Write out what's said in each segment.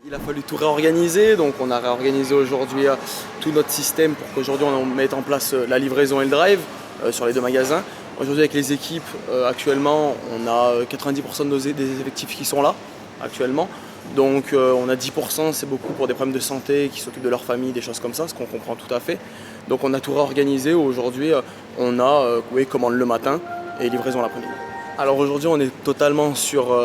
Il a fallu tout réorganiser, donc on a réorganisé aujourd'hui tout notre système pour qu'aujourd'hui on mette en place la livraison et le drive sur les deux magasins. Aujourd'hui avec les équipes, actuellement on a 90% des effectifs qui sont là actuellement. Donc on a 10%, c'est beaucoup pour des problèmes de santé, qui s'occupent de leur famille, des choses comme ça, ce qu'on comprend tout à fait. Donc on a tout réorganisé, aujourd'hui on a commande le matin et livraison l'après-midi. Alors aujourd'hui on est totalement sur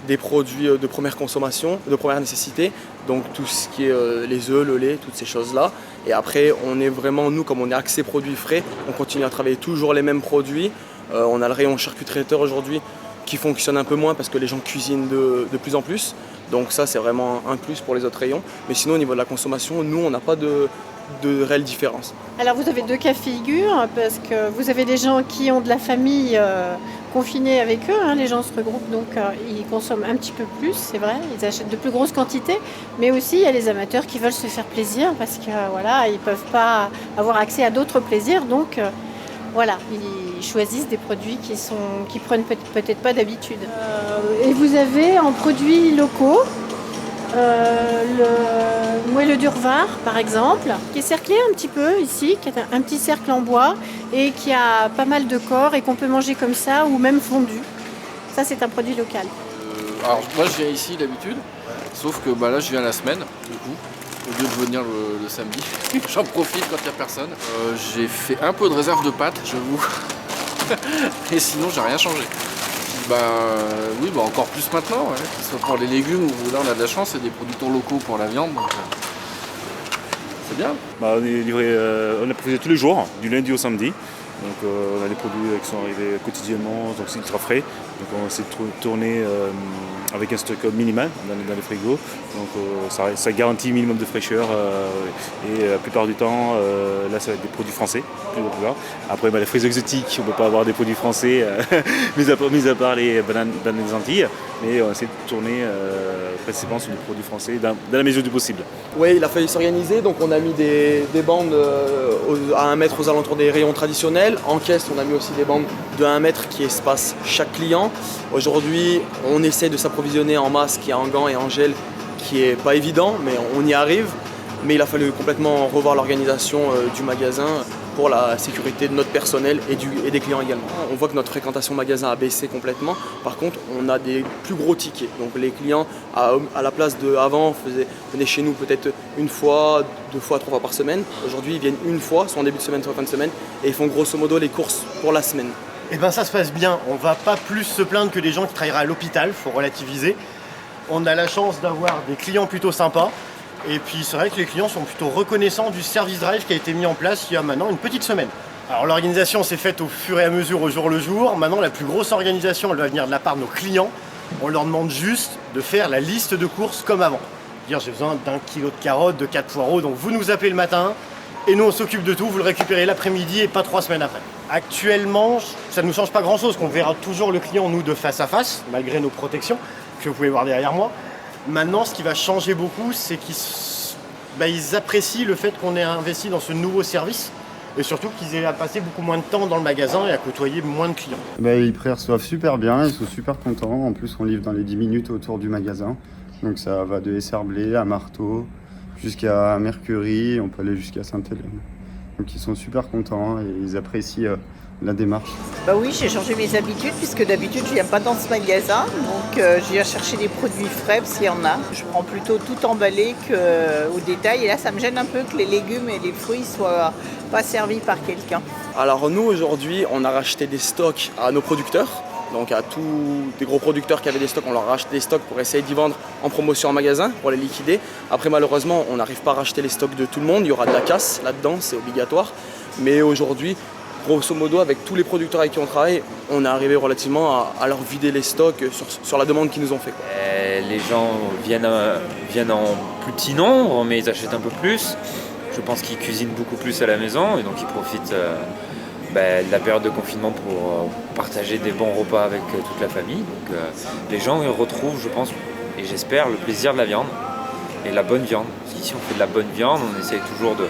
des produits de première consommation, de première nécessité, donc tout ce qui est les œufs, le lait, toutes ces choses-là. Et après on est vraiment, nous comme on est axé produits frais, on continue à travailler toujours les mêmes produits. On a le rayon charcuterie traiteur aujourd'hui qui fonctionne un peu moins parce que les gens cuisinent de plus en plus. Donc ça c'est vraiment un plus pour les autres rayons. Mais sinon au niveau de la consommation, nous on n'a pas de réelle différence. Alors vous avez deux cas de figure parce que vous avez des gens qui ont de la famille confinée avec eux, hein, les gens se regroupent donc ils consomment un petit peu plus, c'est vrai, ils achètent de plus grosses quantités, mais aussi il y a les amateurs qui veulent se faire plaisir parce que voilà, ils peuvent pas avoir accès à d'autres plaisirs, donc voilà, ils choisissent des produits qui prennent peut-être pas d'habitude. Et vous avez en produits locaux le moelleux d'Urvar par exemple, qui est cerclé un petit peu ici, qui est un petit cercle en bois et qui a pas mal de corps et qu'on peut manger comme ça ou même fondu. Ça c'est un produit local. Alors moi je viens ici d'habitude, sauf que là je viens la semaine du coup, au lieu de venir le samedi. J'en profite quand il n'y a personne. J'ai fait un peu de réserve de pâtes, j'avoue. Et sinon j'ai rien changé. Oui, encore plus maintenant, ouais. Que ce soit pour les légumes où là on a de la chance, c'est des producteurs locaux pour la viande, donc c'est bien. On est livré, on a proposé tous les jours, du lundi au samedi. Donc on a des produits qui sont arrivés quotidiennement, donc c'est ultra frais. Donc on essaie de tourner avec un stock minimal dans les frigos. Donc ça garantit minimum de fraîcheur et la plupart du temps, là ça va être des produits français. Après les fruits exotiques, on ne peut pas avoir des produits français, mis à part les bananes des Antilles. Mais on essaie de tourner principalement sur des produits français dans la mesure du possible. Oui, il a fallu s'organiser, donc on a mis des bandes à 1 mètre aux alentours des rayons traditionnels. En caisse, on a mis aussi des bandes de 1 mètre qui espacent chaque client. Aujourd'hui, on essaie de s'approvisionner en masque et en gants et en gel, qui n'est pas évident, mais on y arrive. Mais il a fallu complètement revoir l'organisation du magasin pour la sécurité de notre personnel et des clients également. On voit que notre fréquentation magasin a baissé complètement. Par contre, on a des plus gros tickets. Donc les clients, à la place d'avant, venaient chez nous peut-être 1 fois, 2 fois, 3 fois par semaine. Aujourd'hui, ils viennent 1 fois, soit en début de semaine, soit en fin de semaine, et ils font grosso modo les courses pour la semaine. Eh bien ça se passe bien. On va pas plus se plaindre que des gens qui travailleraient à l'hôpital, faut relativiser. On a la chance d'avoir des clients plutôt sympas. Et puis c'est vrai que les clients sont plutôt reconnaissants du service drive qui a été mis en place il y a maintenant une petite semaine. Alors l'organisation s'est faite au fur et à mesure, au jour le jour. Maintenant la plus grosse organisation, elle va venir de la part de nos clients. On leur demande juste de faire la liste de courses comme avant. Dire j'ai besoin d'1 kilo de carottes, de 4 poireaux, donc vous nous appelez le matin et nous on s'occupe de tout, vous le récupérez l'après-midi et pas 3 semaines après. Actuellement, ça ne nous change pas grand-chose, qu'on verra toujours le client nous de face à face, malgré nos protections, que vous pouvez voir derrière moi. Maintenant, ce qui va changer beaucoup, c'est qu'ils apprécient le fait qu'on ait investi dans ce nouveau service et surtout qu'ils aient à passer beaucoup moins de temps dans le magasin et à côtoyer moins de clients. Ils reçoivent super bien, ils sont super contents. En plus, on livre dans les 10 minutes autour du magasin. Donc ça va de Esserblé à Marteau jusqu'à Mercury, on peut aller jusqu'à Sainte-Hélène. Donc ils sont super contents et ils apprécient la démarche. Oui, j'ai changé mes habitudes puisque d'habitude je viens pas dans ce magasin, donc je viens chercher des produits frais s'il y en a. Je prends plutôt tout emballé qu'au détail et là ça me gêne un peu que les légumes et les fruits soient pas servis par quelqu'un. Alors nous aujourd'hui, on a racheté des stocks à nos producteurs. Donc à tous des gros producteurs qui avaient des stocks, on leur a racheté des stocks pour essayer d'y vendre en promotion en magasin, pour les liquider. Après malheureusement, on n'arrive pas à racheter les stocks de tout le monde, il y aura de la casse là-dedans, c'est obligatoire. Mais aujourd'hui, grosso modo, avec tous les producteurs avec qui on travaille, on est arrivé relativement à leur vider les stocks sur la demande qu'ils nous ont fait. Les gens viennent en plus petit nombre, mais ils achètent un peu plus. Je pense qu'ils cuisinent beaucoup plus à la maison et donc ils profitent de la période de confinement pour partager des bons repas avec toute la famille. Donc les gens ils retrouvent, je pense, et j'espère, le plaisir de la viande et la bonne viande. Parce qu'ici on fait de la bonne viande, on essaye toujours de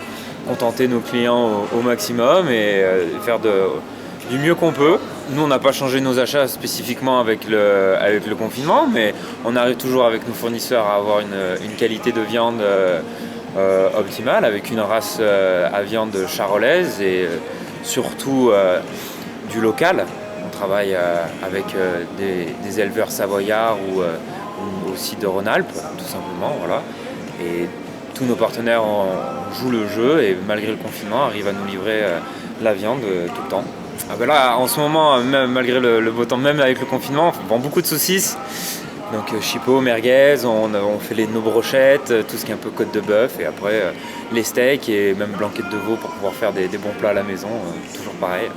contenter nos clients au maximum et faire du mieux qu'on peut. nous, on n'a pas changé nos achats spécifiquement avec le confinement, mais on arrive toujours avec nos fournisseurs à avoir une qualité de viande optimale, avec une race à viande charolaise et surtout du local. On travaille avec des éleveurs savoyards ou aussi de Rhône-Alpes, tout simplement. Voilà. Et tous nos partenaires jouent le jeu et malgré le confinement arrivent à nous livrer la viande tout le temps. Ah ben là, en ce moment, même malgré le beau temps, même avec le confinement, on vend beaucoup de saucisses. Donc chipot, merguez, on fait nos brochettes, tout ce qui est un peu côte de bœuf et après les steaks et même blanquettes de veau pour pouvoir faire des bons plats à la maison, toujours pareil.